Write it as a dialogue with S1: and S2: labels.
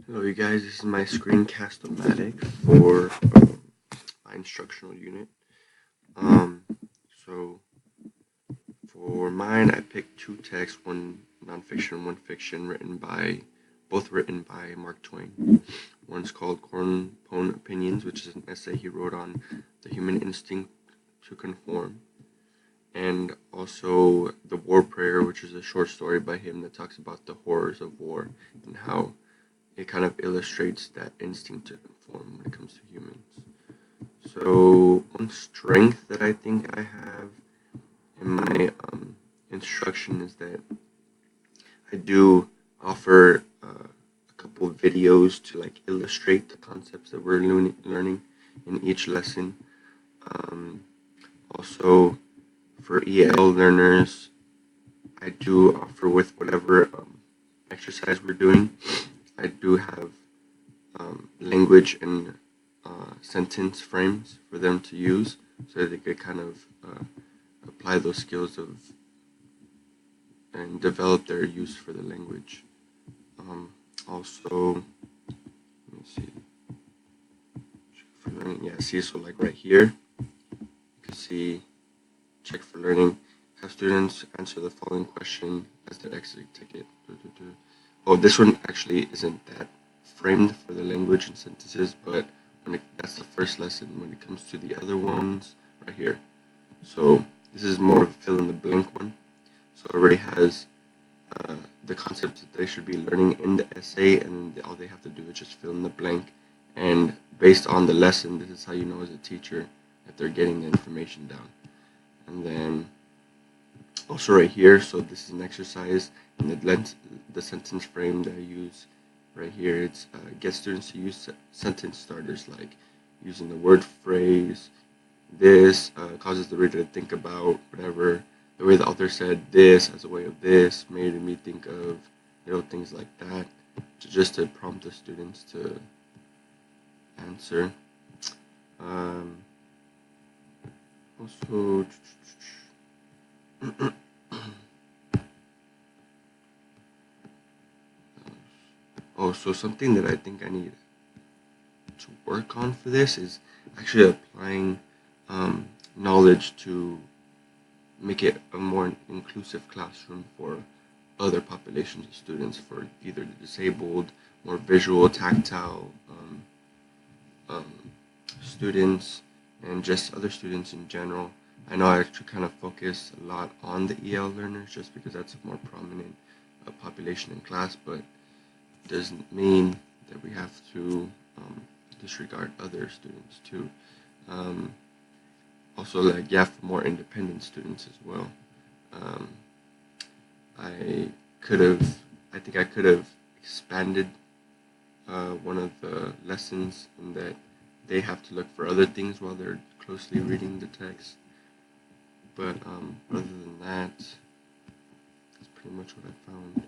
S1: Hello, you guys. This is my Screencast-O-Matic for my instructional unit. Um, so for mine, I picked two texts, one nonfiction, one fiction, both written by Mark Twain. One's called Cornpone Opinions, which is an essay he wrote on the human instinct to conform, and also The War Prayer, which is a short story by him that talks about the horrors of war and how it kind of illustrates that instinct to conform when it comes to humans. So one strength that I think I have in my instruction is that I do offer a couple of videos to like illustrate the concepts that we're learning in each lesson. Um, Also, for EL learners, I do offer with whatever exercise we're doing. I do have language and sentence frames for them to use so that they could kind of apply those skills of and develop their use for the language. Also, let me see. For learning, yeah, see, so like right here, you can see check for learning. Have students answer the following question as their exit ticket. Oh, this one actually isn't that framed for the language and sentences, but that's the first lesson. When it comes to the other ones, right here. So this is more of a fill in the blank one. So it already has the concepts that they should be learning in the essay, and all they have to do is just fill in the blank. And based on the lesson, this is how you know as a teacher that they're getting the information down. And then also right here, so this is an exercise, and the sentence frame that I use right here, it's get students to use sentence starters, like using the word phrase. This causes the reader to think about whatever. The way the author said this as a way of this made me think of, things like that, just to prompt the students to answer. Also, so something that I think I need to work on for this is actually applying knowledge to make it a more inclusive classroom for other populations of students, for either the disabled, more visual, tactile um, students, and just other students in general. I know I actually kind of focus a lot on the EL learners just because that's a more prominent population in class, but it doesn't mean that we have to disregard other students too. Um, Also, like, yeah, for more independent students as well. Um, I I think I could have expanded one of the lessons in that they have to look for other things while they're closely reading the text. But other than that, that's pretty much what I found.